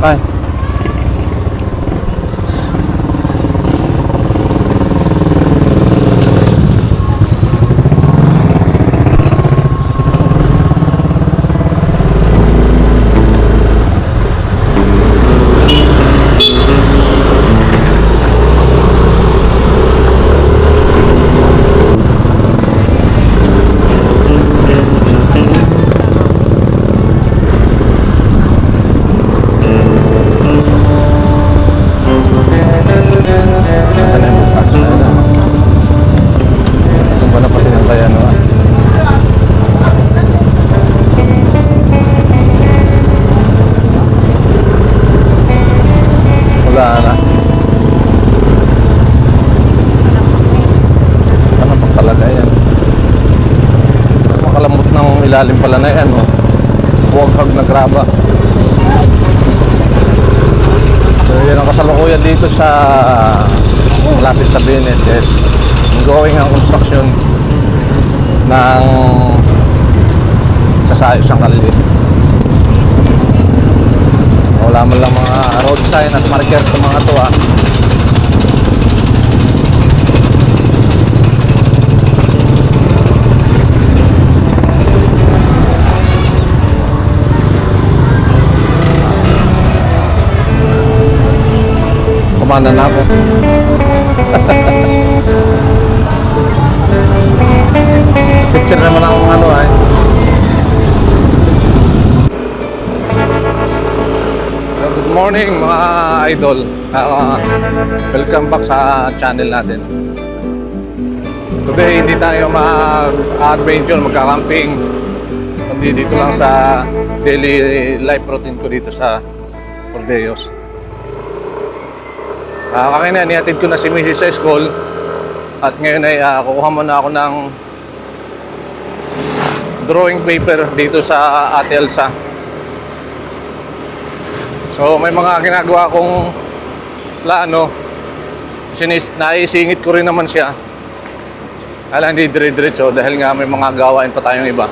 Ay. Ilalim pala na yan, oh. Buwag na graba. So yun ang kasalukuyan dito sa malapit sa BNSS. Ongoing ang construction ng sasayos ang kalye. Wala man lang mga road sign at marker sa mga tuwa. Kumana na ako. Picture naman ako ng ano ay. Good morning mga idol. Welcome back sa channel natin. Today hindi tayo mag-adventure, magka-camping. Kundi dito lang sa daily life routine ko dito sa Cordeos. Kanina nihatid ko na si Mrs. sa school at ngayon ay kukuha muna ako ng drawing paper dito sa Ate Elsa. So may mga ginagawa kong plano, naisingit ko rin naman siya. Alam, hindi dire-diretso dahil nga may mga gawain pa tayong iba.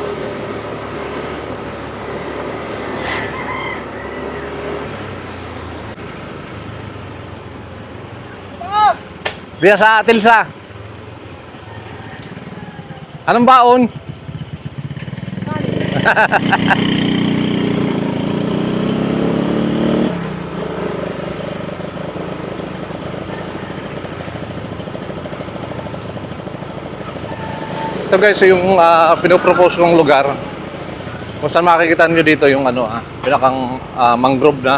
Diya sa Ate Elsa. Anong baon? Ito guys, yung pinopropose kong lugar. Kung saan makikita nyo dito yung pinakang mangrove na.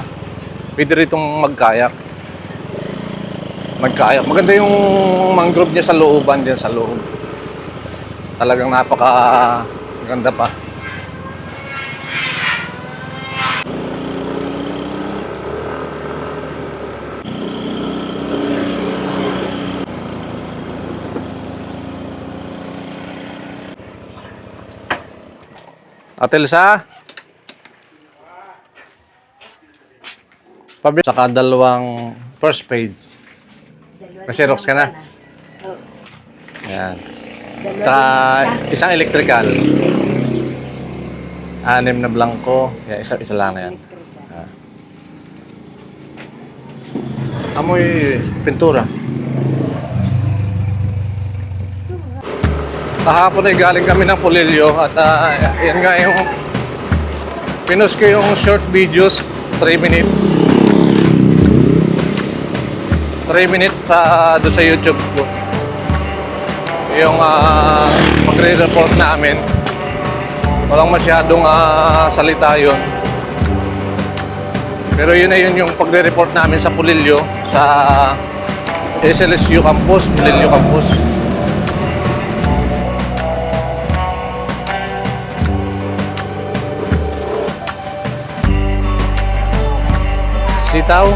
Pwede ritong magkayak. Maganda yung mangrove niya sa looban, diyan sa loob. Talagang napaka-ganda pa. Ate Elsa? Saka dalawang first page. Xerox ka na? Oo. Ayan. Saka isang electrical. 6 na blanco. Isa lang na yan. Amoy pintura. Kahapon ay galing kami ng Polillo at yan nga yung pinost ko yung short videos, 3 minutes. 3 minutes doon sa YouTube ko. Yung magre-report namin. Walang masyadong salita yun. Pero yun na yun yung pagre-report namin sa Polillo, sa SLSU campus, Polillo campus. Sitaw?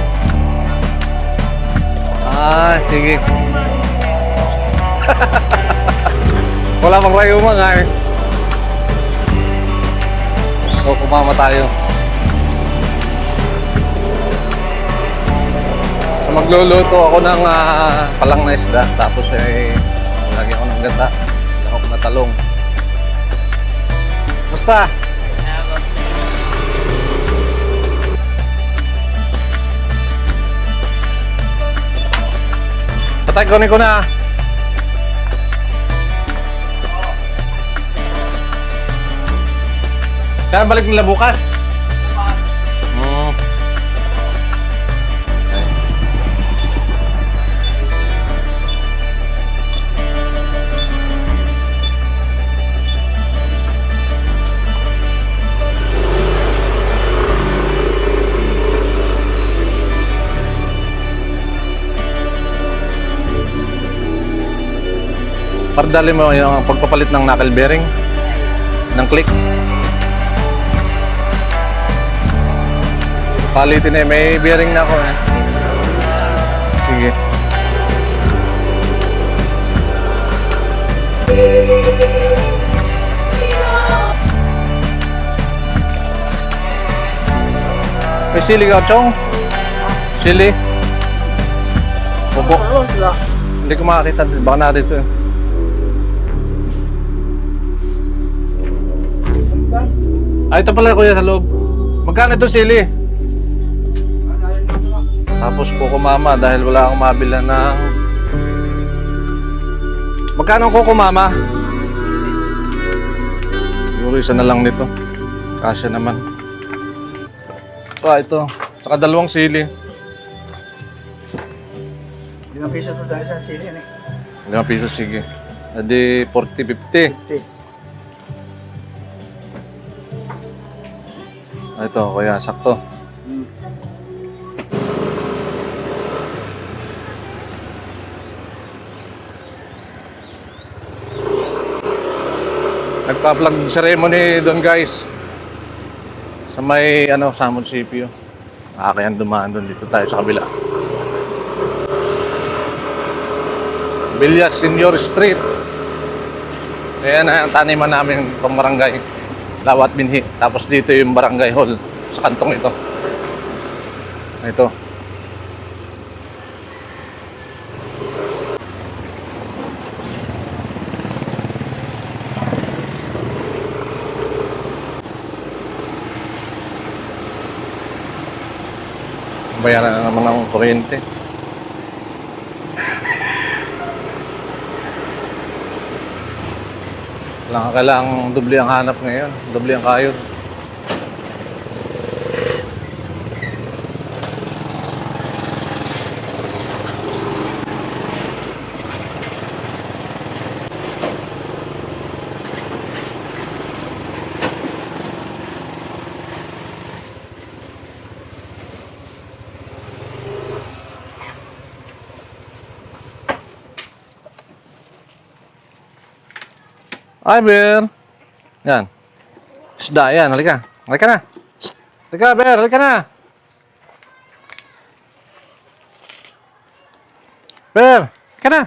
Sige. Wala pang rayuma nga eh. So, kumama tayo. So, magluluto ako ng palang na isda. Tapos lagyan ako ng gata. Lahok na talong. Basta. Patay, kunin ko na. Kaya balik nila bukas? Hmm. Pardali mo yung pagpapalit ng knuckle bearing ng click. Palitin eh, may bearing na ako eh. Sige. May sili ka, Chong? Sili? Opo. Hindi ko makakita. Baka na dito eh. Ay, ito pala kuya sa loob. Magkano ito sili? Tapos kuko mama dahil wala akong mabila ng... Magkano ang kuko mama? Siguro isa na lang nito. Kasya naman. Ito. Saka dalawang sili. 5 piso to dahil sa sili, eh. 5 piso, sige. Adi 40, 50. 50. Ito, kuya, sakto. Nagpa-plug ceremony doon, guys. Sa may, sa munisipyo. Kaya dumaan doon. Dito tayo sa kabila. Villas Senior Street. Ayan na ang taniman namin pang barangay. Lawat binhi. Tapos dito yung barangay hall sa kantong ito. Ito. Bayaran na naman ng kuryente. Kailangang doble ang hanap ngayon. Doble ang kayod. Ay, Ber. Yan. Isda, yan. Halika. Halika na. Shh. Halika, Ber. Halika na. Ber. Halika na.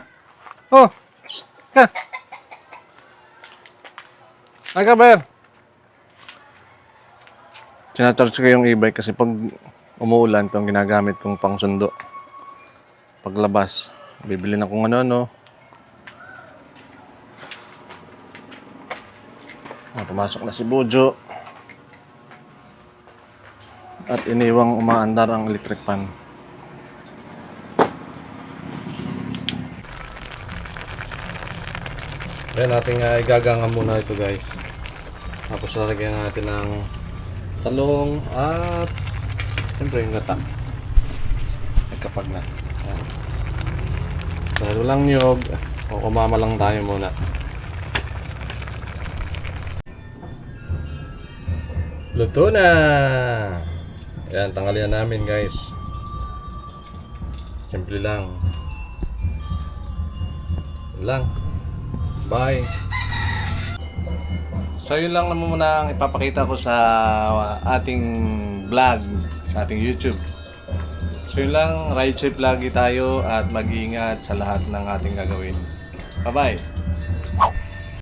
Oh. Shh. Halika. Halika, Ber. Sinacharge ko yung e-bike kasi pag umuulan, ito ang ginagamit kong pangsundo. Paglabas, bibili na kung ano-ano. Pumasok na si Bojo at iniwang umaandar ang electric fan. Ayan, natin igagangan muna ito, guys. Tapos lalagyan natin ng talong at siyempre yung gata. Nagkapag na. Ayan. Dahil walang niyog, kumama lang tayo muna. Luto na! Ayan, tanghalian namin, guys. Simple lang. Yun lang. Bye! So yun lang naman muna ang ipapakita ko sa ating vlog, sa ating YouTube. So yun lang, ride safe lagi tayo at mag-iingat sa lahat ng ating gagawin. Bye-bye!